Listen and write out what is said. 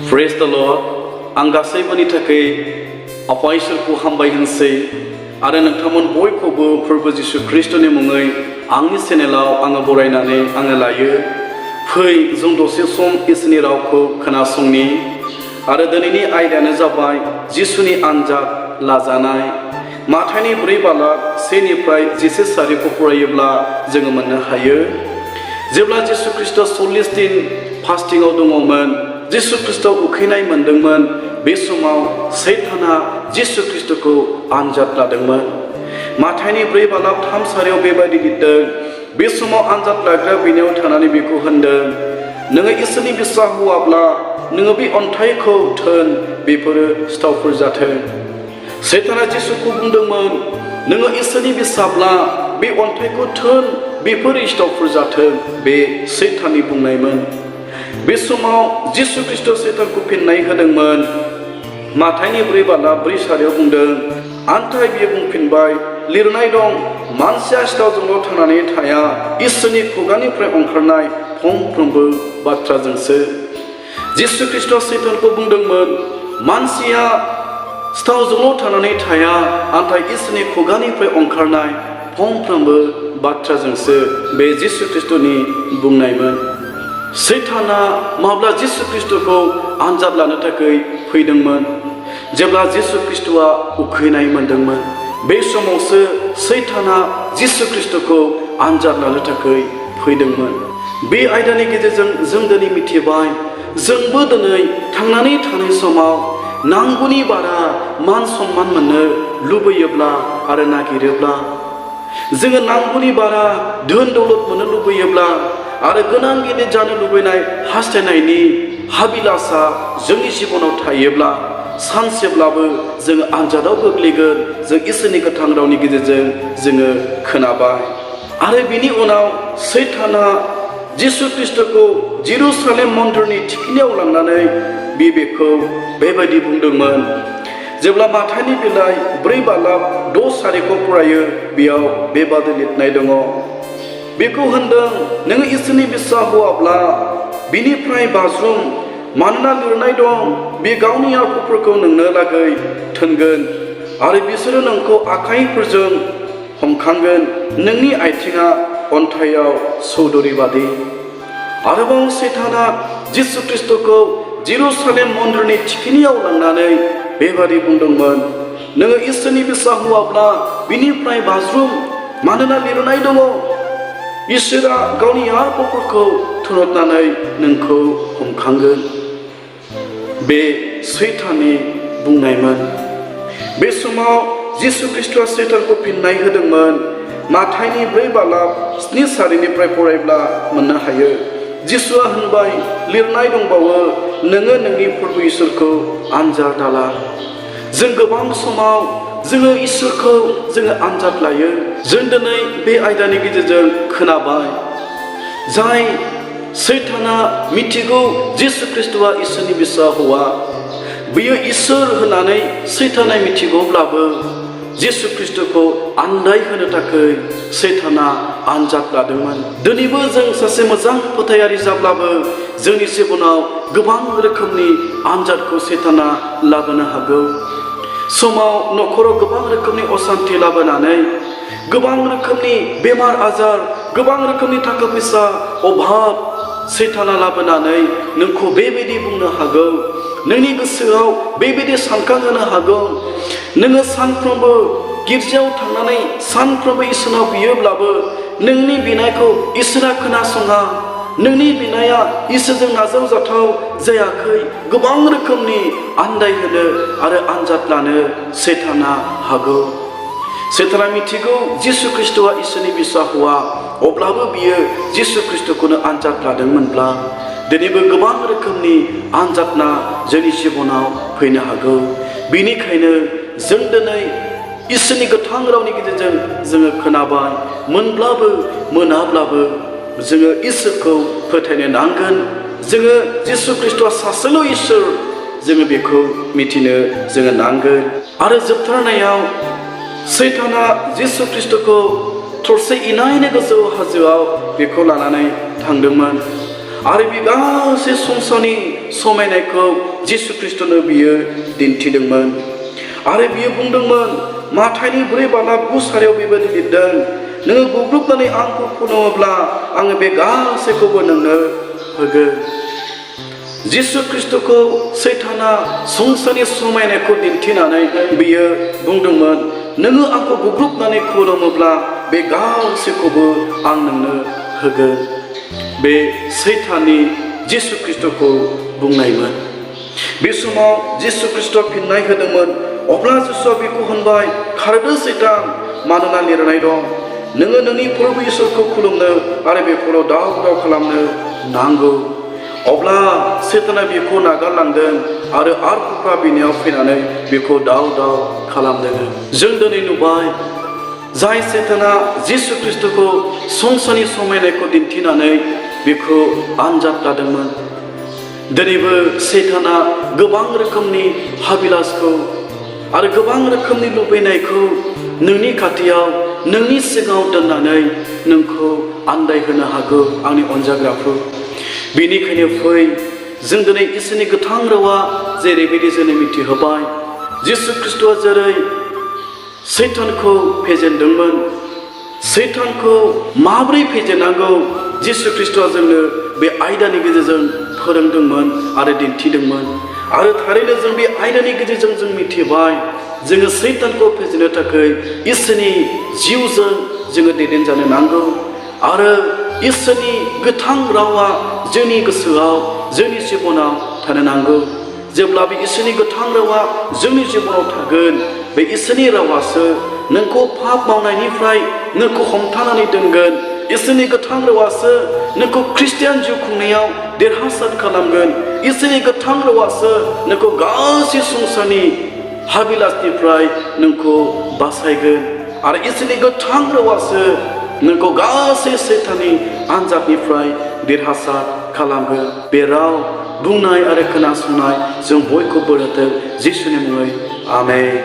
Praise the Lord. आं गासैबोनि थाखाय आफा इसोरखौ हामबाय होनसै आरो नोंथांमोन बयखौबो फोरबो जिसु ख्रिस्टनि मुङै आंनि चेनेलाव आङो बरायनानै आङो लायो। फै जों दसे सम इसोरनि रावखौ खोनासंनि आरो दिनैनि आयदायानो जाबाय जिसुनि आनजाद लाजानाय। माथाइनि 4 बालाक 1 निफ्राय 10 सारिखौ फरायोब्ला जोङो मोननो हायो। जेब्ला जिसु ख्रिस्टआ 40 दिन फास्टिंआव दङमोन, जिसु ख्रिस्टआव उखैनाय मोनदोंमोन, बे समाव सैताना जिसु ख्रिस्टखौ आनजाद लादोंमोन। माथाइनि 4 बालाक 3 सारियाव बेबायदि लिरदों, बे समाव आनजाद लाग्रा बिनियाव थानानै बेखौ होनदों, नोङो इसोरनि बिसा हौवाब्ला नोङो बे अन्थाइखौ थोन, बेफोरो सिथावफोर जाथों। सैताना जिसुखौ बुंदोंमोन, नोङो इसोरनि बिसाब्ला बे अन्थाइखौ थोन, बेफोर सिथावफोर जाथों। बे सैताननि बुंनायमोन। बे समाव जिसु ख्रिस्ट सैतानखौ फिननाय होदोंमोन। माथाइनि 4 बालाक 4 सारियाव बुंदों, आन्थाय बियो बुंफिनबाय, लिरनाय दं, मानसिया सिथावजोंल' थांनानै थाया, इसोरनि खुगानिफ्राय ओंखारनाय फंफ्रोमबो बाथ्राजोंसो। जिसु ख्रिस्टआ सैतानखौ बुंदोंमोन, मानसिया सिथावजोंल' थांनानै थाया, नाथाय इसोरनि खुगानिफ्राय ओंखारनाय फंफ्रोमबो बाथ्राजोंसो। बे जिसु ख्रिस्टनि बुंनायमोन। सैताना माब्ला जिसु ख्रिस्टखौ आनजाद लानो थाखाय फैदोंमोन? जेब्ला जिसु ख्रिस्टआ उखैनाय मोनदोंमोन, बे समावसो सैताना जिसु ख्रिस्टखौ आनजाद लानो थाखाय फैदोंमोन। बे आयदानि गेजेरजों जों दिनै मिथिबाय, जोंबो दिनै थांनानै थानाय समाव नांगौनि बारा मान सन्मान मोननो लुबैयोब्ला आरो नागिरोब्ला, जोङो नांगौनि बारा धोन दौलत मोननो लुबैयोब्ला आरो गोनां गिदिर जानो लुबैनाय हास्थायनायनि हाबिलासा जोंनि जिबनाव थायोब्ला, सानसेब्लाबो जोङो आनजादाव गोग्लैगोन। जों इसोरनि गोथां रावनि गेजेरजों जोङो खोनाबाय। आरो बिनि उनाव सैताना जिसु ख्रिस्टखौ जेरुसालेम मन्दिरनि थिखिनियाव लांनानै बेखौ बेबायदि बुंदोंमोन। जेब्ला माथाइनि बिलाइ 4 बालाक 6 सारिखौ फरायो, बेयाव बेबादि लिरनाय दङ। बेखौ होनदों, नोङो इसोरनि बिसा हौवाब्ला बिनिफ्राय बाज्रुम, मानोना लिरनाय दं, बे गावनि आखुफोरखौ नोंनो लागै थोनगोन आरो बिसोरो नोंखौ आखाइफोरजों हमखांगोन, नोंनि आथिङा अन्थाइयाव सौदुरि बादि। आरोबाव सैताना जिसु ख्रिस्टखौ जेरुसालेम मन्दिरनि थिखिनियाव लांनानै बेबादि बुंदोंमोन, नोङो इसोरनि बिसा हौवाब्ला बिनिफ्राय बाज्रुम, मानोना लिरनाय दङ, इसोरा गावनि आखुफोरखौ थुनरनानै नोंखौ हमखांगोन। बे सैताननि बुंनायमोन। बे समाव जिसु ख्रिस्टआ सैतानखौ फिननाय होदोंमोन। माथाइनि 4 बालाक 7 सारिनिफ्राय फरायब्ला मोननो हायो। जिसुआ होनबाय, लिरनाय दंबावो, नोङो नोंनि फोरबो इसोरखौ आनजाद दाला। जों गोबां समाव जोङो इसोरखौ जोङो आनजाद लायो। जों दिनै बे आयदानि गेजेरजों खोनाबाय, जाय सैताना मिथिगौ जिसु ख्रिस्टआ इसोरनि बिसा हौवा, बियो इसोर होननानै सैताना मिथिगौब्लाबो जिसु ख्रिस्टखौ आन्दाय होनो थाखाय सैताना आनजाद लादोंमोन। दिनैबो जों सासे मोजां फोथायारि जाब्लाबो जोंनि जिबनाव गोबां रोखोमनि आनजादखौ सैताना लाबोनो हागौ। समाव न'खराव गोबां रोखोमनि असान्थि लाबोनानै, गोबां रोखोमनि बेमार आजार, गोबां रोखोमनि थाखा फैसा अभाब सैताना लाबोनानै नोंखौ बेबायदि बुंनो हागौ, नोंनि गोसोआव बेबायदि सानखांहोनो हागौ, नोङो सानफ्रोमबो गिर्जायाव थांनानै सानफ्रोमबो इसोरनाव बियोब्लाबो नोंनि बिनायखौ इसोरा खोनासङा, नोंनि बिनाया इसोरजों नाजावजाथाव जायाखै। गोबां रोखोमनि आन्दायहोनो आरो आनजाद लानो सैताना हागौ। सैताना मिथिगौ जिसु ख्रिस्टआ इसोरनि बिसा हौवा, अब्लाबो बियो जिसु ख्रिस्टखौनो आनजाद लादोंमोनब्ला दिनैबो गोबां रोखोमनि आनजादना जोंनि जिबनाव फैनो हागौ। बेनिखायनो जों दिनै इसोरनि गोथां रावनि गेजेरजों जोङो खोनाबाय, मोनब्लाबो मोनाब्लाबो जोङो इसोरखौ फोथायनो नांगोन। जोङो जिसु ख्रिस्टआ सासेल' इसोर, जोङो बेखौ मिथिनो जोङो नांगोन। आरो जोबथारनायाव सैताना जिसु ख्रिस्टखौ थरसे इनायनो गोजौ हाजोआव बेखौ लानानै थांदोंमोन। आरो बे गासै संसारनि समायनायखौ जिसु ख्रिस्टनो बियो दिन्थिदोंमोन आरो बियो बुंदोंमोन माथाइनि 4:9 बेबायदि लिरदों नोङो गुग्रुबनानै आंखौ खुलुमोब्ला आङो बे गासैखौबो नोंनो होगोन जिसु ख्रिस्टखौ सैताना संसारनि समायनायखौ दिन्थिनानै बियो बुंदोंमोन नोङो आंखौ गुग्रुबनानै खुलुमोब्ला बे गासैखौबो आं नोंनो होगोन बे सैताननि जिसु ख्रिस्टखौ बुंनायमोन बे समाव जिसु ख्रिस्ट फिननाय होदोंमोन अब्ला जिसुआ बेखौ होनबाय खारदो सैतान मानोना लिरनाय दं नोङो नोंनि प्रभु इसोरखौ खुलुमनो आरो बेखौल' दाव दाव खालामनो नांगौ अब्ला सैताना बेखौ नागारलांदों आरो आरफोरा बिनियाव फैनानै बेखौ दाव दाव खालामदों जों दिनै नुबाय जाय सैताना जिसु ख्रिस्टखौ संसारनि समायनायखौ दिन्थिनानै बेखौ आनजाद लादोंमोन दिनैबो सैताना गोबां रोखोमनि हाबिलासखौ आरो गोबां रोखोमनि लुबैनायखौ नोंनि खाथियाव नोंनि सिगाङाव दोननानै नोंखौ आन्दायहोनो हागौ आंनि अनजाग्राफोर बेनिखायनो फै जों दिनै इसोरनि गोथां रावा जेरैबायदि जोंनो मिथिहोबाय जिसु ख्रिस्टआ जेरै सैतानखौ फेजेनदोंमोन सैतानखौ माबोरै फेजेननांगौ जिसु ख्रिस्टआ जोंनो बे आयदानि गेजेरजों फोरोंदोंमोन आरो दिन्थिदोंमोन आरो थारैनो जों बे आयदानि गेजेरजों जों मिथिबाय जोङो सैतानखौ फेजेननो थाखाय इसोरनि जिउजों जोङो दैदेनजानो नांगौ आरो इसोरनि गोथां रावा जोंनि गोसोआव जोंनि जिबनाव थानो नांगौ जेब्ला बे इसोरनि गोथां रावा जोंनि जिबनाव थागोन बे इसोरनि रावासो नोंखौ पाप मावनायनिफ्राय नोंखौ हमथानानै दोनगोन इसोरनि गोथां रावासो नोंखौ ख्रिस्टियान जिउ खुंनायाव देरहासार खालामगोन इसोरनि गोथां रावासो नोंखौ गासै संसारनि हाबिलासनिफ्राय नोंखौ बासायगोन आरो इसोरनि गोथां रावासो नोंखौ गासै सैताननि आनजादनिफ्राय देरहासार खालामगोन बे राव बुंनाय आरो खोनासंनाय जों बयखौबो होथों जिसुनि मुङै आमेन।